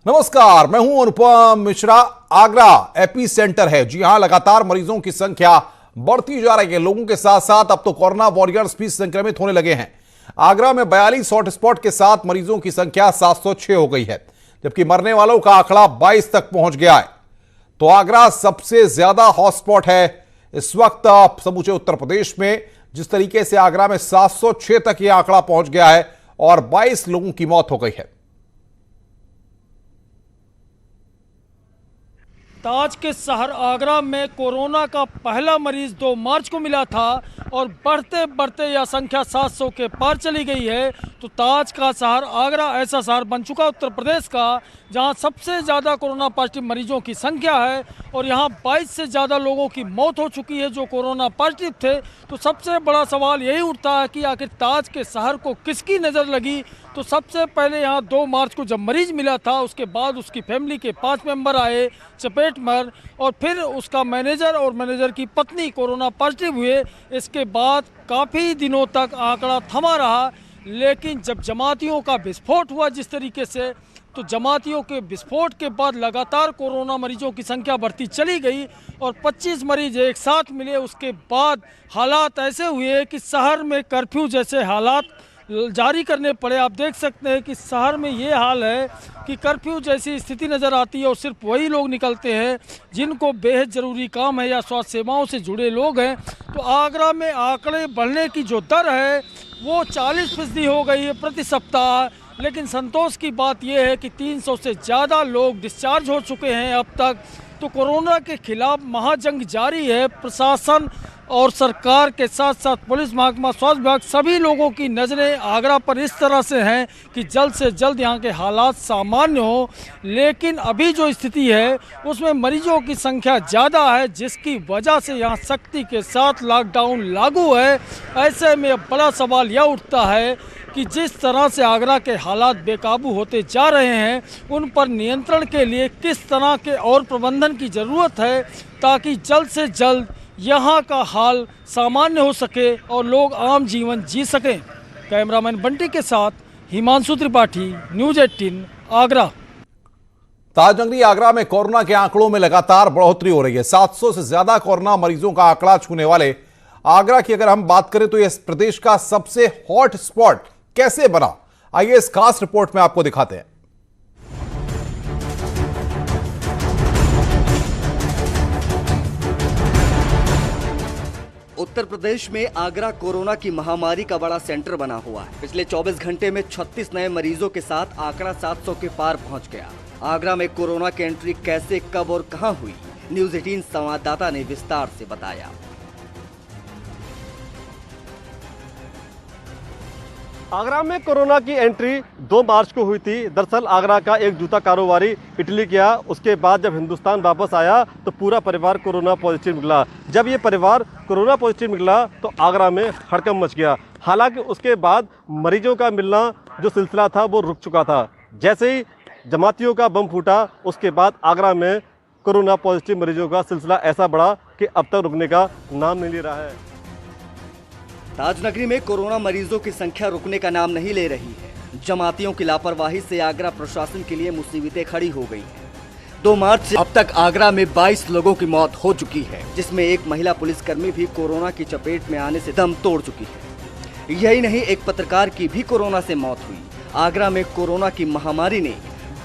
नमस्कार, मैं हूं अनुपम मिश्रा। आगरा एपी सेंटर है। जी हां, लगातार मरीजों की संख्या बढ़ती जा रही है। लोगों के साथ साथ अब तो कोरोना वॉरियर्स भी संक्रमित होने लगे हैं। आगरा में 42 हॉटस्पॉट के साथ मरीजों की संख्या 706 हो गई है, जबकि मरने वालों का आंकड़ा 22 तक पहुंच गया है। तो आगरा सबसे ज्यादा हॉटस्पॉट है इस वक्त समूचे उत्तर प्रदेश में। जिस तरीके से आगरा में 706 तक यह आंकड़ा पहुंच गया है और 22 लोगों की मौत हो गई है। ताज के शहर आगरा में कोरोना का पहला मरीज 2 मार्च को मिला था और बढ़ते बढ़ते यह संख्या 700 के पार चली गई है। तो ताज का शहर आगरा ऐसा शहर बन चुका उत्तर प्रदेश का जहां सबसे ज़्यादा कोरोना पॉजिटिव मरीजों की संख्या है और यहां 22 से ज़्यादा लोगों की मौत हो चुकी है जो कोरोना पॉजिटिव थे। तो सबसे बड़ा सवाल यही उठता है कि आखिर ताज के शहर को किसकी नज़र लगी। तो सबसे पहले यहाँ 2 मार्च को जब मरीज मिला था, उसके बाद उसकी फैमिली के 5 मेंबर आए चपेट में और फिर उसका मैनेजर और मैनेजर की पत्नी कोरोना पॉजिटिव हुए। इसके बाद काफ़ी दिनों तक आंकड़ा थमा रहा, लेकिन जब जमातियों का विस्फोट हुआ जिस तरीके से, तो जमातियों के विस्फोट के बाद लगातार कोरोना मरीजों की संख्या बढ़ती चली गई और 25 मरीज एक साथ मिले। उसके बाद हालात ऐसे हुए कि शहर में कर्फ्यू जैसे हालात जारी करने पड़े। आप देख सकते हैं कि शहर में ये हाल है कि कर्फ्यू जैसी स्थिति नज़र आती है और सिर्फ वही लोग निकलते हैं जिनको बेहद ज़रूरी काम है या स्वास्थ्य सेवाओं से जुड़े लोग हैं। तो आगरा में आंकड़े बढ़ने की जो दर है वो 40% हो गई है प्रति सप्ताह। लेकिन संतोष की बात यह है कि 300 से ज़्यादा लोग डिस्चार्ज हो चुके हैं अब तक। तो कोरोना के खिलाफ महाजंग जारी है। प्रशासन और सरकार के साथ साथ पुलिस महकमा, स्वास्थ्य विभाग, सभी लोगों की नज़रें आगरा पर इस तरह से हैं कि जल्द से जल्द यहाँ के हालात सामान्य हो। लेकिन अभी जो स्थिति है उसमें मरीजों की संख्या ज़्यादा है, जिसकी वजह से यहाँ सख्ती के साथ लॉकडाउन लागू है। ऐसे में अब बड़ा सवाल यह उठता है कि जिस तरह से आगरा के हालात बेकाबू होते जा रहे हैं, उन पर नियंत्रण के लिए किस तरह के और प्रबंधन की ज़रूरत है ताकि जल्द से जल्द यहाँ का हाल सामान्य हो सके और लोग आम जीवन जी सकें। कैमरामैन बंटी के साथ हिमांशु त्रिपाठी, न्यूज़ 18 आगरा। ताजनगरी आगरा में कोरोना के आंकड़ों में लगातार बढ़ोतरी हो रही है। 700 से ज्यादा कोरोना मरीजों का आंकड़ा छूने वाले आगरा की अगर हम बात करें तो यह प्रदेश का सबसे हॉट स्पॉट कैसे बना, आइए इस खास रिपोर्ट में आपको दिखाते हैं। उत्तर प्रदेश में आगरा कोरोना की महामारी का बड़ा सेंटर बना हुआ है। पिछले 24 घंटे में 36 नए मरीजों के साथ आंकड़ा 700 के पार पहुंच गया। आगरा में कोरोना की एंट्री कैसे, कब और कहां हुई, न्यूज़ 18 संवाददाता ने विस्तार से बताया। आगरा में कोरोना की एंट्री 2 मार्च को हुई थी। दरअसल आगरा का एक जूता कारोबारी इटली गया, उसके बाद जब हिंदुस्तान वापस आया तो पूरा परिवार कोरोना पॉजिटिव निकला। जब ये परिवार कोरोना पॉजिटिव निकला तो आगरा में हड़कंप मच गया। हालांकि उसके बाद मरीजों का मिलना जो सिलसिला था वो रुक चुका था। जैसे ही जमातियों का बम फूटा, उसके बाद आगरा में कोरोना पॉजिटिव मरीजों का सिलसिला ऐसा बढ़ा कि अब तक रुकने का नाम नहीं ले रहा है। ताजनगरी में कोरोना मरीजों की संख्या रुकने का नाम नहीं ले रही है। जमातियों की लापरवाही से आगरा प्रशासन के लिए मुसीबतें खड़ी हो गई हैं। 2 मार्च से अब तक आगरा में 22 लोगों की मौत हो चुकी है, जिसमें एक महिला पुलिसकर्मी भी कोरोना की चपेट में आने से दम तोड़ चुकी है। यही नहीं, एक पत्रकार की भी कोरोना से मौत हुई। आगरा में कोरोना की महामारी ने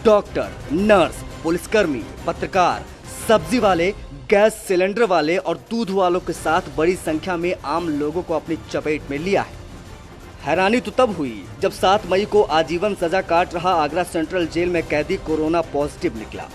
डॉक्टर, नर्स, पुलिसकर्मी, पत्रकार, सब्जी वाले, गैस सिलेंडर वाले और दूध वालों के साथ बड़ी संख्या में आम लोगों को अपनी चपेट में लिया है। हैरानी तो तब हुई जब 7 मई को आजीवन सजा काट रहा आगरा सेंट्रल जेल में कैदी कोरोना पॉजिटिव निकला।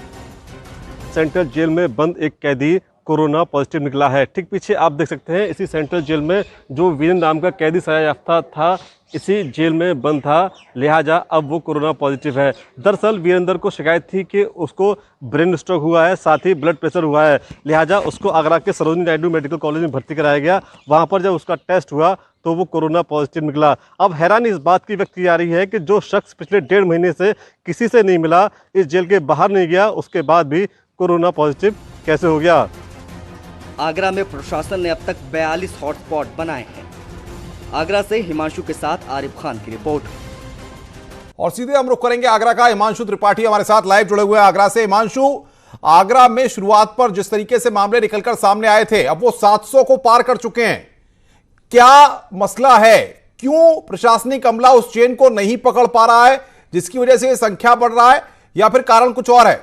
सेंट्रल जेल में बंद एक कैदी कोरोना पॉजिटिव निकला है। ठीक पीछे आप देख सकते हैं, इसी सेंट्रल जेल में जो वीरेंद्र नाम का कैदी सजा याफ्ता था, इसी जेल में बंद था, लिहाजा अब वो कोरोना पॉजिटिव है। दरअसल वीरेंद्र को शिकायत थी कि उसको ब्रेन स्ट्रोक हुआ है, साथ ही ब्लड प्रेशर हुआ है। लिहाजा उसको आगरा के सरोजिनी नायडू मेडिकल कॉलेज में भर्ती कराया गया। वहाँ पर जब उसका टेस्ट हुआ तो वो कोरोना पॉजिटिव निकला। अब हैरानी इस बात की व्यक्त की जा रही है कि जो शख्स पिछले 1.5 महीने से किसी से नहीं मिला, इस जेल के बाहर नहीं गया, उसके बाद भी कोरोना पॉजिटिव कैसे हो गया। आगरा में प्रशासन ने अब तक 42 हॉटस्पॉट बनाए हैं। आगरा से हिमांशु के साथ आरिफ खान की रिपोर्ट। और सीधे हम रुख करेंगे आगरा का। हिमांशु त्रिपाठी हमारे साथ लाइव जुड़े हुए हैं आगरा से। हिमांशु, आगरा में शुरुआत पर जिस तरीके से मामले निकलकर सामने आए थे, अब वो 700 को पार कर चुके हैं। क्या मसला है? क्यों प्रशासनिक अमला उस चेन को नहीं पकड़ पा रहा है जिसकी वजह से ये संख्या बढ़ रहा है, या फिर कारण कुछ और है?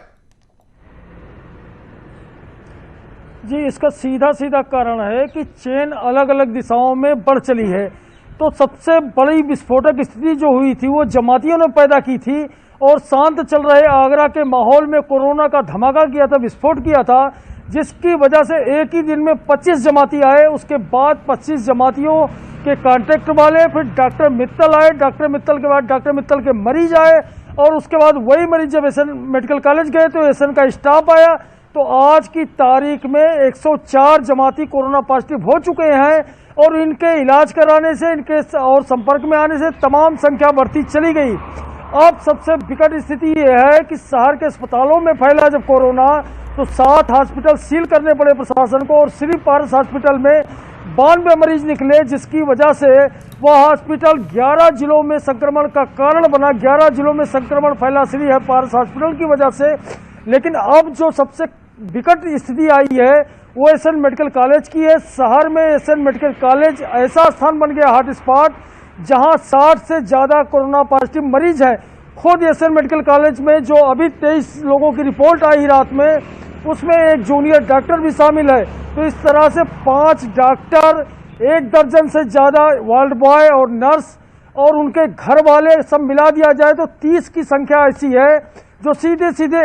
जी, इसका सीधा सीधा कारण है कि चेन अलग अलग दिशाओं में बढ़ चली है। तो सबसे बड़ी विस्फोटक स्थिति जो हुई थी वो जमातियों ने पैदा की थी, और शांत चल रहे आगरा के माहौल में कोरोना का धमाका किया था, विस्फोट किया था, जिसकी वजह से एक ही दिन में 25 जमाती आए। उसके बाद 25 जमातियों के कांटेक्ट वाले, फिर डॉक्टर मित्तल आए, डॉक्टर मित्तल के बाद डॉक्टर मित्तल के मरीज आए, और उसके बाद वही मरीज जब एसएन मेडिकल कॉलेज गए तो एसएन का स्टाफ आया। तो आज की तारीख में 104 जमाती कोरोना पॉजिटिव हो चुके हैं, और इनके इलाज कराने से, इनके और संपर्क में आने से तमाम संख्या बढ़ती चली गई। अब सबसे विकट स्थिति ये है कि शहर के अस्पतालों में फैला जब कोरोना, तो 7 हॉस्पिटल सील करने पड़े प्रशासन को, और श्री पारस हॉस्पिटल में 92 मरीज निकले, जिसकी वजह से वह हॉस्पिटल 11 जिलों में संक्रमण का कारण बना। 11 जिलों में संक्रमण फैला श्री पारस हॉस्पिटल की वजह से। लेकिन अब जो सबसे विकट स्थिति आई है वो एसएन मेडिकल कॉलेज की है। शहर में एसएन मेडिकल कॉलेज ऐसा स्थान बन गया, हॉटस्पॉट, जहां 60 से ज्यादा कोरोना पॉजिटिव मरीज हैं। खुद एसएन मेडिकल कॉलेज में जो अभी 23 लोगों की रिपोर्ट आई रात में, उसमें एक जूनियर डॉक्टर भी शामिल है। तो इस तरह से 5 डॉक्टर, 1 दर्जन से ज्यादा वार्ड बॉय और नर्स और उनके घर वाले सब मिला दिया जाए तो 30 की संख्या ऐसी है जो सीधे सीधे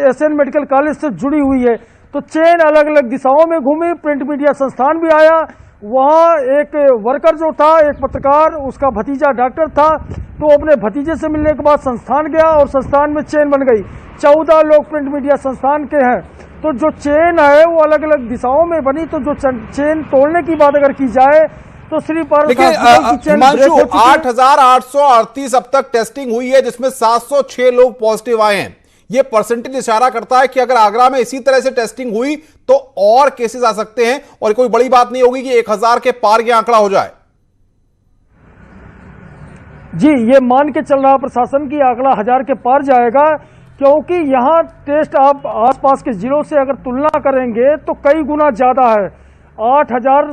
एसएन मेडिकल कॉलेज से जुड़ी हुई है। तो चेन अलग अलग दिशाओं में घूमी, प्रिंट मीडिया संस्थान भी आया। वहाँ एक वर्कर जो था, एक पत्रकार, उसका भतीजा डॉक्टर था, तो अपने भतीजे से मिलने के बाद संस्थान गया और संस्थान में चेन बन गई। 14 लोग प्रिंट मीडिया संस्थान के हैं। तो जो चेन है वो अलग अलग दिशाओं में बनी। तो जो चेन तोड़ने की बात अगर की जाए तो श्री पारस हॉस्पिटल की चेन ब्रेक हो चुकी है। 8,838 अब तक टेस्टिंग हुई है, जिसमें 706 लोग पॉजिटिव आए हैं। ये परसेंटेज इशारा करता है कि अगर आगरा में इसी तरह से टेस्टिंग हुई तो और केसेस आ सकते हैं, और कोई बड़ी बात नहीं होगी कि 1000 के पार यह आंकड़ा हो जाए। जी, ये मान के चल रहा प्रशासन की आंकड़ा 1000 के पार जाएगा, क्योंकि यहाँ टेस्ट आप आसपास के जिलों से अगर तुलना करेंगे तो कई गुना ज्यादा है। 8000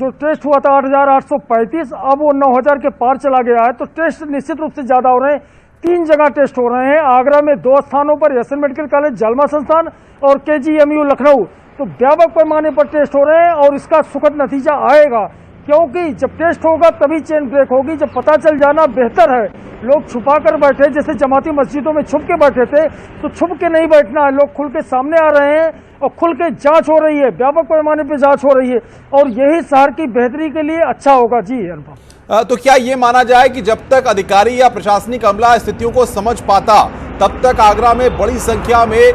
जो टेस्ट हुआ था 8835, अब वो 9000 के पार चला गया है। तो टेस्ट निश्चित रूप से ज्यादा हो रहे हैं। 3 जगह टेस्ट हो रहे हैं आगरा में, 2 स्थानों पर एसएन मेडिकल कॉलेज जालमा संस्थान और केजीएमयू लखनऊ। तो व्यापक पैमाने पर टेस्ट हो रहे हैं, और इसका सुखद नतीजा आएगा, क्योंकि जब टेस्ट होगा तभी चेन ब्रेक होगी। जब पता चल जाना बेहतर है। लोग छुपा कर बैठे, जैसे जमाती मस्जिदों में छुप के बैठे थे, तो छुप के नहीं बैठना है। लोग खुल के सामने आ रहे हैं और खुल के जांच हो रही है, व्यापक पैमाने पर जांच हो रही है, और यही शहर की बेहतरी के लिए अच्छा होगा। जी अनुपम, तो क्या यह माना जाए कि जब तक अधिकारी या प्रशासनिक अमला स्थितियों को समझ पाता, तब तक आगरा में बड़ी संख्या में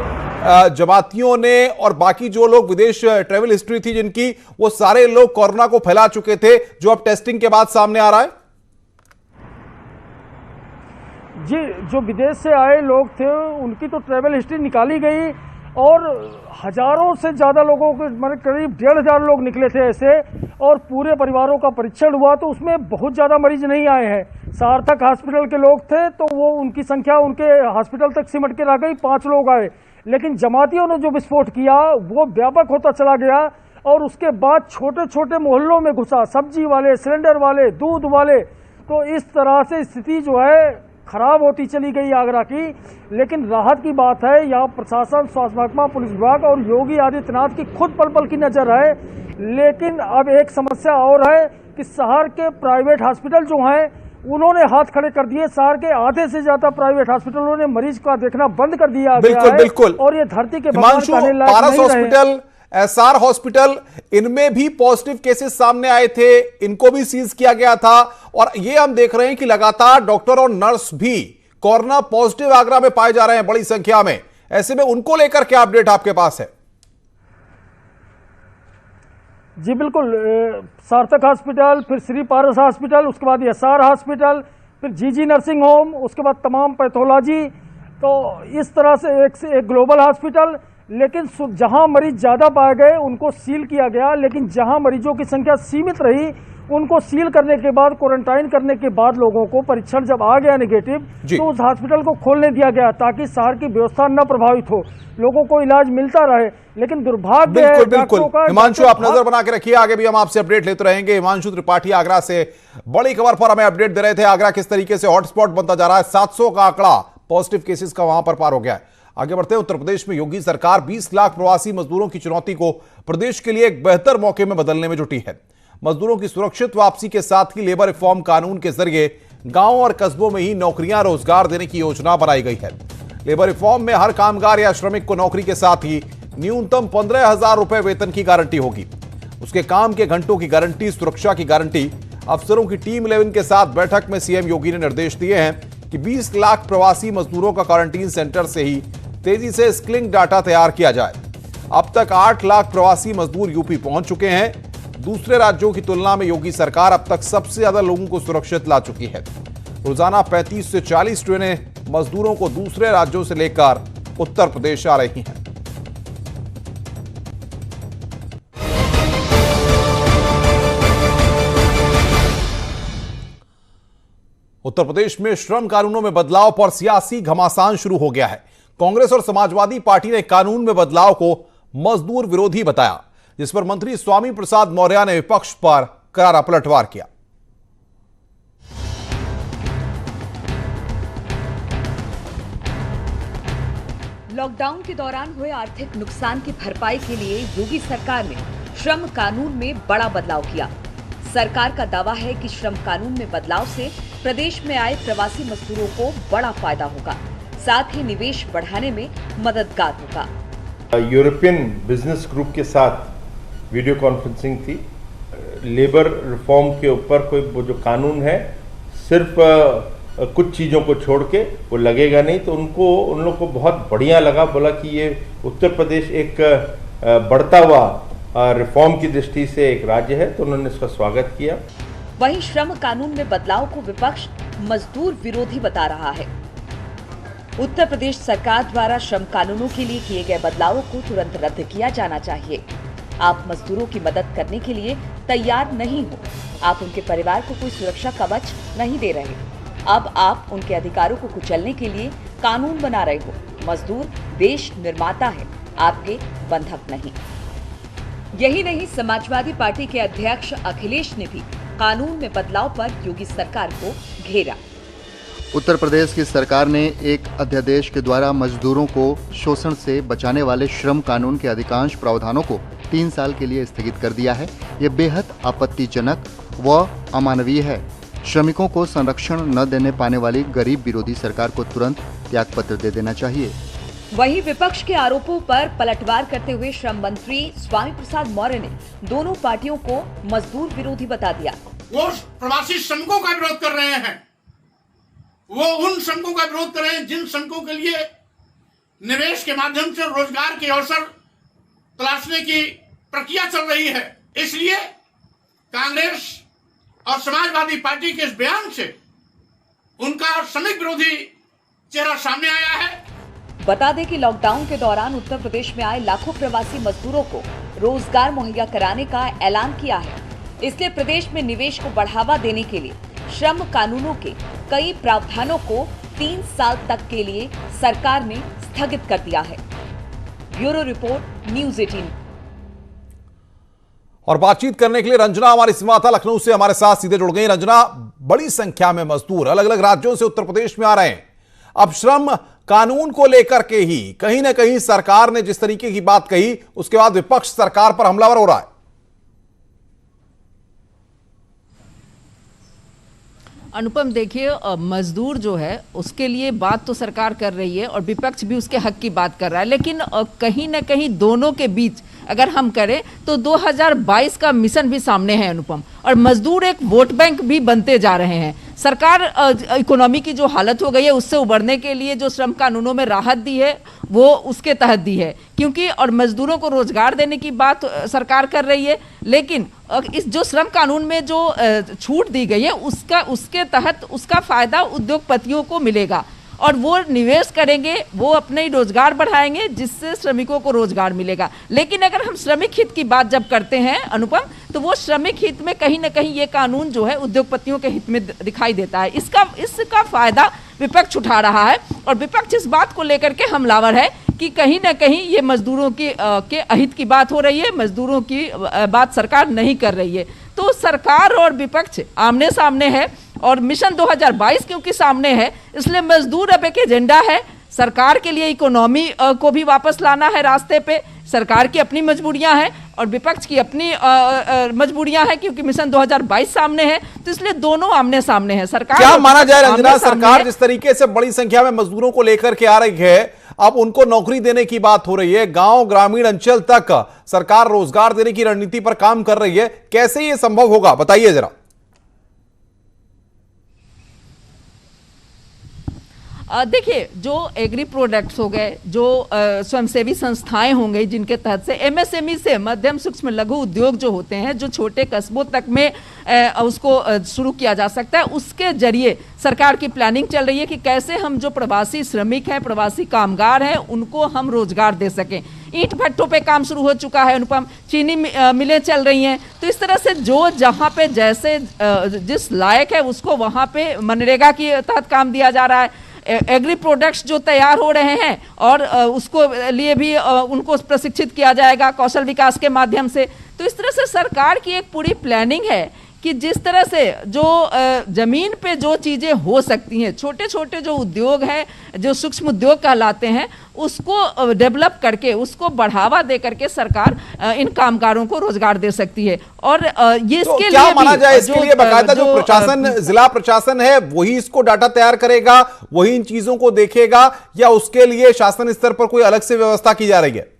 जमातियों ने और बाकी जो लोग विदेश ट्रेवल हिस्ट्री थी जिनकी, वो सारे लोग कोरोना को फैला चुके थे, जो अब टेस्टिंग के बाद सामने आ रहा है? जी, जो विदेश से आए लोग थे उनकी तो ट्रेवल हिस्ट्री निकाली गई, और हजारों से ज्यादा लोगों के, मतलब करीब 1500 लोग निकले थे ऐसे, और पूरे परिवारों का परीक्षण हुआ तो उसमें बहुत ज्यादा मरीज नहीं आए हैं। सार्थक हॉस्पिटल के लोग थे तो वो उनकी संख्या उनके हॉस्पिटल तक सिमट के रह गई, 5 लोग आए। लेकिन जमातियों ने जो विस्फोट किया वो व्यापक होता चला गया, और उसके बाद छोटे छोटे मोहल्लों में घुसा, सब्जी वाले, सिलेंडर वाले, दूध वाले। तो इस तरह से स्थिति जो है खराब होती चली गई आगरा की। लेकिन राहत की बात है, यहाँ प्रशासन, स्वास्थ्य महकमा, पुलिस विभाग और योगी आदित्यनाथ की खुद पल पल की नजर है। लेकिन अब एक समस्या और है कि शहर के प्राइवेट हॉस्पिटल जो हैं उन्होंने हाथ खड़े कर दिए। शहर के आधे से ज्यादा प्राइवेट हॉस्पिटलों ने मरीज का देखना बंद कर दिया गया है। बिल्कुल, और ये धरती के हिमांशु, पारस हॉस्पिटल, एसआर हॉस्पिटल, इनमें भी पॉजिटिव केसेस सामने आए थे, इनको भी सीज किया गया था। और ये हम देख रहे हैं कि लगातार डॉक्टर और नर्स भी कोरोना पॉजिटिव आगरा में पाए जा रहे हैं बड़ी संख्या में। ऐसे में उनको लेकर क्या अपडेट आपके पास है? जी बिल्कुल, सार्थक हॉस्पिटल, फिर श्री पारस हॉस्पिटल, उसके बाद एसआर हॉस्पिटल, फिर जीजी नर्सिंग होम, उसके बाद तमाम पैथोलॉजी। तो इस तरह से एक ग्लोबल हॉस्पिटल। लेकिन जहां मरीज ज्यादा पाए गए उनको सील किया गया, लेकिन जहां मरीजों की संख्या सीमित रही उनको सील करने के बाद, क्वारंटाइन करने के बाद लोगों को परीक्षण जब आ गया नेगेटिव, तो उस हॉस्पिटल को खोलने दिया गया ताकि शहर की व्यवस्था न प्रभावित हो, लोगों को इलाज मिलता रहे। लेकिन दुर्भाग्य है बिल्कुल हिमांशु, आप नजर बना के रखिए, आगे भी हम आपसे अपडेट लेते रहेंगे। हिमांशु त्रिपाठी आगरा से बड़ी खबर पर हमें अपडेट दे रहे थे। आगरा किस तरीके से हॉटस्पॉट बनता जा रहा है, 700 का आंकड़ा पॉजिटिव केसेस का वहां पर पार हो गया है। आगे बढ़ते हैं। उत्तर प्रदेश में योगी सरकार 20 लाख प्रवासी मजदूरों की चुनौती को प्रदेश के लिए एक बेहतर मौके में बदलने में जुटी है। मजदूरों की सुरक्षित वापसी के साथ ही लेबर रिफॉर्म कानून के जरिए गांव और कस्बों में ही नौकरियां, रोजगार देने की योजना बनाई गई है। लेबर रिफॉर्म में हर कामगार या श्रमिक को नौकरी के साथ ही न्यूनतम 15,000 रुपए वेतन की गारंटी होगी। उसके काम के घंटों की गारंटी, सुरक्षा की गारंटी। अफसरों की टीम 11 के साथ बैठक में सीएम योगी ने निर्देश दिए हैं कि 20 लाख प्रवासी मजदूरों का क्वारंटीन सेंटर से ही तेजी से स्किलिंग डाटा तैयार किया जाए। अब तक 8 लाख प्रवासी मजदूर यूपी पहुंच चुके हैं। दूसरे राज्यों की तुलना में योगी सरकार अब तक सबसे ज्यादा लोगों को सुरक्षित ला चुकी है। रोजाना 35 से 40 ट्रेनें मजदूरों को दूसरे राज्यों से लेकर उत्तर प्रदेश आ रही हैं। उत्तर प्रदेश में श्रम कानूनों में बदलाव पर सियासी घमासान शुरू हो गया है। कांग्रेस और समाजवादी पार्टी ने कानून में बदलाव को मजदूर विरोधी बताया, जिस पर मंत्री स्वामी प्रसाद मौर्य ने विपक्ष पर करारा पलटवार किया। लॉकडाउन के दौरान हुए आर्थिक नुकसान की भरपाई के लिए योगी सरकार ने श्रम कानून में बड़ा बदलाव किया। सरकार का दावा है कि श्रम कानून में बदलाव से प्रदेश में आए प्रवासी मजदूरों को बड़ा फायदा होगा, साथ ही निवेश बढ़ाने में मददगार होगा। यूरोपियन बिजनेस ग्रुप के साथ वीडियो कॉन्फ्रेंसिंग थी। लेबर रिफॉर्म के ऊपर कोई वो जो कानून है, सिर्फ कुछ चीज़ों को छोड़ के वो लगेगा नहीं, तो उन लोग को बहुत बढ़िया लगा। बोला कि ये उत्तर प्रदेश एक बढ़ता हुआ रिफॉर्म की दृष्टि से एक राज्य है, तो उन्होंने इसका स्वागत किया। वहीं श्रम कानून में बदलाव को विपक्ष मजदूर विरोधी बता रहा है। उत्तर प्रदेश सरकार द्वारा श्रम कानूनों के लिए किए गए बदलावों को तुरंत रद्द किया जाना चाहिए। आप मजदूरों की मदद करने के लिए तैयार नहीं हो, आप उनके परिवार को कोई सुरक्षा कवच नहीं दे रहे, अब आप उनके अधिकारों को कुचलने के लिए कानून बना रहे हो। मजदूर देश निर्माता है, आपके बंधक नहीं। यही नहीं, समाजवादी पार्टी के अध्यक्ष अखिलेश ने भी कानून में बदलाव पर योगी सरकार को घेरा। उत्तर प्रदेश की सरकार ने एक अध्यादेश के द्वारा मजदूरों को शोषण से बचाने वाले श्रम कानून के अधिकांश प्रावधानों को 3 साल के लिए स्थगित कर दिया है। ये बेहद आपत्तिजनक व अमानवीय है। श्रमिकों को संरक्षण न देने पाने वाली गरीब विरोधी सरकार को तुरंत त्यागपत्र दे देना चाहिए। वहीं विपक्ष के आरोपों पर पलटवार करते हुए श्रम मंत्री स्वामी प्रसाद मौर्य ने दोनों पार्टियों को मजदूर विरोधी बता दिया। वो प्रवासी श्रमिकों का विरोध कर रहे हैं, वो उन श्रमिकों का विरोध कर रहे हैं जिन श्रमिकों के लिए निवेश के माध्यम से रोजगार के अवसर तलाशने की प्रक्रिया चल रही है। इसलिए कांग्रेस और समाजवादी पार्टी के इस बयान से उनका श्रमिक विरोधी चेहरा सामने आया है। बता दें कि लॉकडाउन के दौरान उत्तर प्रदेश में आए लाखों प्रवासी मजदूरों को रोजगार मुहैया कराने का ऐलान किया है। इसलिए प्रदेश में निवेश को बढ़ावा देने के लिए श्रम कानूनों के कई प्रावधानों को 3 साल तक के लिए सरकार ने स्थगित कर दिया है। Bureau report, news 18। और बातचीत करने के लिए रंजना हमारी संवाददाता लखनऊ से हमारे साथ सीधे जुड़ गई। रंजना, बड़ी संख्या में मजदूर अलग अलग राज्यों से उत्तर प्रदेश में आ रहे हैं। अब श्रम कानून को लेकर के ही कहीं ना कहीं सरकार ने जिस तरीके की बात कही, उसके बाद विपक्ष सरकार पर हमलावर हो रहा है। अनुपम, देखिए, मजदूर जो है उसके लिए बात तो सरकार कर रही है और विपक्ष भी उसके हक की बात कर रहा है, लेकिन कहीं ना कहीं दोनों के बीच अगर हम करें तो 2022 का मिशन भी सामने है अनुपम, और मजदूर एक वोट बैंक भी बनते जा रहे हैं। सरकार इकोनॉमी की जो हालत हो गई है उससे उबरने के लिए जो श्रम कानूनों में राहत दी है वो उसके तहत दी है, क्योंकि और मजदूरों को रोजगार देने की बात सरकार कर रही है, लेकिन इस जो श्रम कानून में जो छूट दी गई है उसके तहत उसका फायदा उद्योगपतियों को मिलेगा और वो निवेश करेंगे, वो अपने ही रोजगार बढ़ाएंगे, जिससे श्रमिकों को रोजगार मिलेगा। लेकिन अगर हम श्रमिक हित की बात जब करते हैं अनुपम, तो वो श्रमिक हित में कहीं ना कहीं ये कानून जो है उद्योगपतियों के हित में दिखाई देता है। इसका फायदा विपक्ष उठा रहा है और विपक्ष इस बात को लेकर के हमलावर है कि कहीं ना कहीं ये मजदूरों के अहित की बात हो रही है, मजदूरों की बात सरकार नहीं कर रही है। तो सरकार और विपक्ष आमने सामने है और मिशन 2022 क्योंकि सामने है, इसलिए मजदूर अब एक एजेंडा है। सरकार के लिए इकोनॉमी को भी वापस लाना है रास्ते पे, सरकार की अपनी मजबूरियां हैं और विपक्ष की अपनी मजबूरियां हैं क्योंकि मिशन 2022 सामने है, तो इसलिए दोनों आमने सामने हैं। सरकार क्या माना जाए रंजना, सरकार जिस तरीके से बड़ी संख्या में मजदूरों को लेकर के आ रही है, अब उनको नौकरी देने की बात हो रही है, गांव ग्रामीण अंचल तक सरकार रोजगार देने की रणनीति पर काम कर रही है, कैसे ये संभव होगा बताइए जरा। देखिए, जो एग्री प्रोडक्ट्स हो गए, जो स्वयंसेवी संस्थाएं होंगी जिनके तहत से एमएसएमई से मध्यम सूक्ष्म लघु उद्योग जो होते हैं, जो छोटे कस्बों तक में उसको शुरू किया जा सकता है, उसके जरिए सरकार की प्लानिंग चल रही है कि कैसे हम जो प्रवासी श्रमिक हैं, प्रवासी कामगार हैं, उनको हम रोजगार दे सकें। ईंट भट्टों पे काम शुरू हो चुका है अनुपम, चीनी मिलें चल रही हैं। तो इस तरह से जो जहां पे जैसे जिस लायक है उसको वहां पे मनरेगा के तहत काम दिया जा रहा है। एग्री प्रोडक्ट्स जो तैयार हो रहे हैं और उसको लिए भी उनको प्रशिक्षित किया जाएगा कौशल विकास के माध्यम से। तो इस तरह से सरकार की एक पूरी प्लानिंग है कि जिस तरह से जो जमीन पे जो चीजें हो सकती हैं, छोटे छोटे जो उद्योग हैं, जो सूक्ष्म उद्योग कहलाते हैं, उसको डेवलप करके उसको बढ़ावा दे करके सरकार इन कामगारों को रोजगार दे सकती है। और ये तो इसके क्या लिए माना जाए, इसके लिए बाकायदा जो प्रशासन, जिला प्रशासन है, वही इसको डाटा तैयार करेगा, वही इन चीजों को देखेगा, या उसके लिए शासन स्तर पर कोई अलग से व्यवस्था की जा रही है?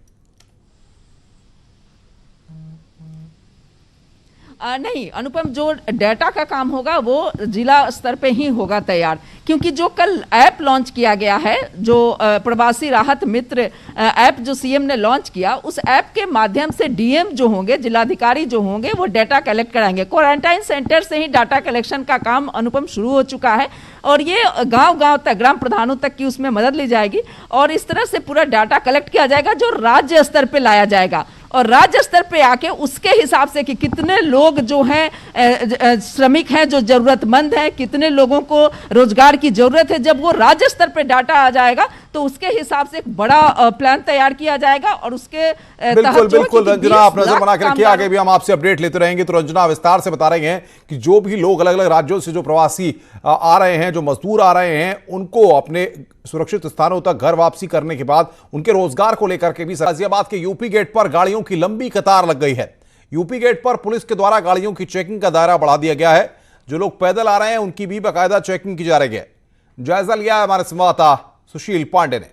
नहीं अनुपम, जो डाटा का काम होगा वो जिला स्तर पे ही होगा तैयार, क्योंकि जो कल ऐप लॉन्च किया गया है, जो प्रवासी राहत मित्र ऐप जो सीएम ने लॉन्च किया, उस ऐप के माध्यम से डीएम जो होंगे, जिलाधिकारी जो होंगे, वो डाटा कलेक्ट कराएंगे। क्वारंटाइन सेंटर से ही डाटा कलेक्शन का काम अनुपम शुरू हो चुका है और ये गांव-गांव तक, ग्राम प्रधानों तक की उसमें मदद ली जाएगी और इस तरह से पूरा डाटा कलेक्ट किया जाएगा जो राज्य स्तर पे लाया जाएगा और राज्य स्तर पे आके उसके हिसाब से कि कितने लोग जो हैं श्रमिक हैं, जो जरूरतमंद हैं, कितने लोगों को रोजगार की जरूरत है, जब वो राज्य स्तर पे डाटा आ जाएगा तो उसके हिसाब से एक बड़ा प्लान तैयार किया जाएगा और उसके बिल्कुल रंजना, आप नजर बना के रखिए, आगे भी हम आपसे अपडेट लेते रहेंगे। तो रंजना विस्तार से बता रहे हैं कि जो भी लोग अलग अलग राज्यों से जो प्रवासी आ रहे हैं, जो मजदूर आ रहे हैं, उनको अपने सुरक्षित स्थानों तक घर वापसी करने के बाद उनके रोजगार को लेकर के भी गाजियाबाद के यूपी गेट पर गाड़ियों की लंबी कतार लग गई है। यूपी गेट पर पुलिस के द्वारा गाड़ियों की चेकिंग का दायरा बढ़ा दिया गया है। जो लोग पैदल आ रहे हैं उनकी भी बाकायदा चेकिंग की जा रही है। जायजा लिया है हमारे संवाददाता सुशील पांडे ने।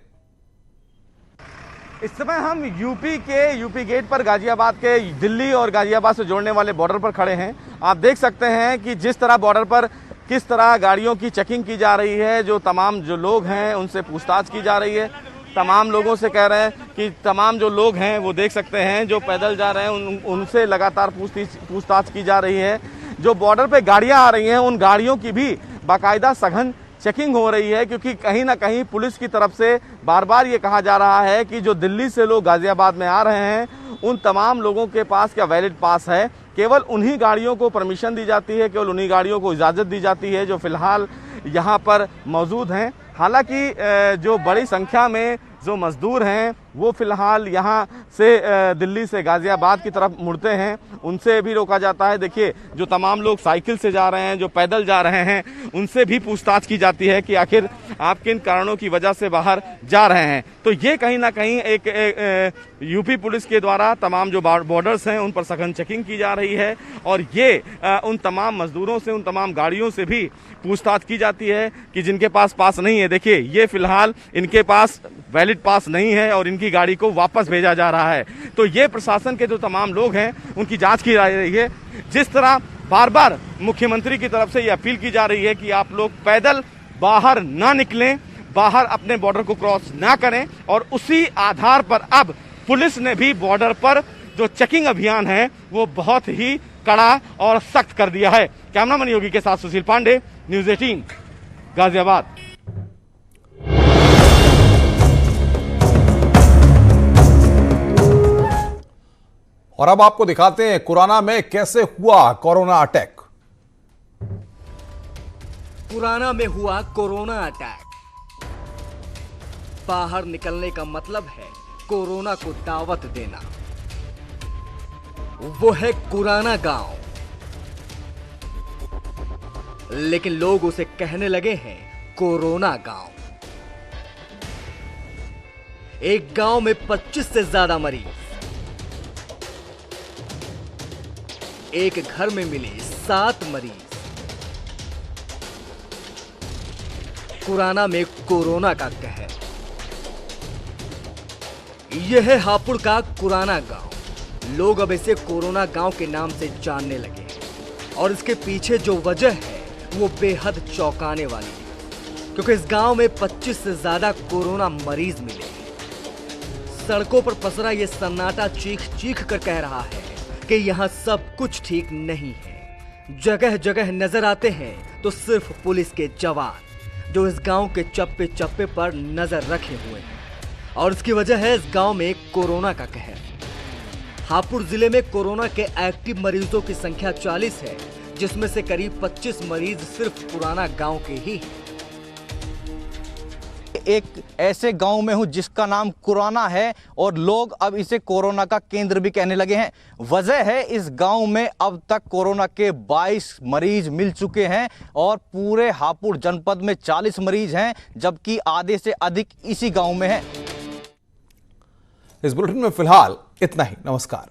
इस समय हम यूपी गेट पर गाजियाबाद के दिल्ली और गाजियाबाद से जोड़ने वाले बॉर्डर पर खड़े हैं। आप देख सकते हैं कि जिस तरह बॉर्डर पर किस तरह गाड़ियों की चेकिंग की जा रही है, जो तमाम जो लोग हैं उनसे पूछताछ की जा रही है। तमाम लोगों से कह रहे हैं कि तमाम जो लोग हैं वो देख सकते हैं, जो पैदल जा रहे हैं उनसे लगातार पूछताछ की जा रही है। जो बॉर्डर पे गाड़ियां आ रही हैं उन गाड़ियों की भी बाकायदा सघन चेकिंग हो रही है, क्योंकि कहीं ना कहीं पुलिस की तरफ से बार बार ये कहा जा रहा है कि जो दिल्ली से लोग गाजियाबाद में आ रहे हैं उन तमाम लोगों के पास क्या वैलिड पास है। केवल उन्हीं गाड़ियों को परमिशन दी जाती है, केवल उन्हीं गाड़ियों को इजाज़त दी जाती है जो फिलहाल यहाँ पर मौजूद हैं। हालांकि जो बड़ी संख्या में जो मजदूर हैं वो फिलहाल यहाँ से दिल्ली से गाजियाबाद की तरफ मुड़ते हैं, उनसे भी रोका जाता है। देखिए, जो तमाम लोग साइकिल से जा रहे हैं, जो पैदल जा रहे हैं, उनसे भी पूछताछ की जाती है कि आखिर आप किन कारणों की वजह से बाहर जा रहे हैं। तो ये कहीं ना कहीं एक यूपी पुलिस के द्वारा तमाम जो बॉर्डर्स हैं उन पर सघन चेकिंग की जा रही है और ये उन तमाम मजदूरों से, उन तमाम गाड़ियों से भी पूछताछ की जाती है कि जिनके पास पास नहीं है। देखिए, ये फिलहाल इनके पास वैलिड पास नहीं है और इनकी गाड़ी को वापस भेजा जा रहा है। तो ये प्रशासन के जो तमाम लोग हैं उनकी जांच की जा रही है। जिस तरह बार बार मुख्यमंत्री की तरफ से ये अपील की जा रही है कि आप लोग पैदल बाहर ना निकलें, बाहर अपने बॉर्डर को क्रॉस ना करें, और उसी आधार पर अब पुलिस ने भी बॉर्डर पर जो चेकिंग अभियान है वो बहुत ही कड़ा और सख्त कर दिया है। कैमरामैन योगी के साथ सुशील पांडे, न्यूज़ 18 गाजियाबाद। और अब आपको दिखाते हैं कुराना में कैसे हुआ कोरोना अटैक। कुराना में हुआ कोरोना अटैक। बाहर निकलने का मतलब है कोरोना को दावत देना। वो है कुराना गांव, लेकिन लोग उसे कहने लगे हैं कोरोना गांव। एक गांव में 25 से ज्यादा मरीज, एक घर में मिले 7 मरीज। कुराना में कोरोना का कहर। यह है हापुड़ का कुराना गांव। लोग अब इसे कोरोना गांव के नाम से जानने लगे हैं और इसके पीछे जो वजह है वो बेहद चौंकाने वाली है, क्योंकि इस गांव में 25 से ज्यादा कोरोना मरीज मिले हैं। सड़कों पर पसरा ये सन्नाटा चीख चीख कर कह रहा है कि यहाँ सब कुछ ठीक नहीं है। जगह जगह नजर आते हैं तो सिर्फ पुलिस के जवान, जो इस गांव के चप्पे चप्पे पर नजर रखे हुए हैं। और इसकी वजह है इस गांव में कोरोना का कहर। हापुड़ जिले में कोरोना के एक्टिव मरीजों की संख्या 40 है, जिसमें से करीब 25 मरीज सिर्फ पुराना गांव के ही हैं। एक ऐसे गांव में हूं जिसका नाम कुराना है और लोग अब इसे कोरोना का केंद्र भी कहने लगे हैं। वजह है इस गांव में अब तक कोरोना के 22 मरीज मिल चुके हैं और पूरे हापुड़ जनपद में 40 मरीज हैं, जबकि आधे से अधिक इसी गांव में हैं। इस बुलेटिन में फिलहाल इतना ही। नमस्कार।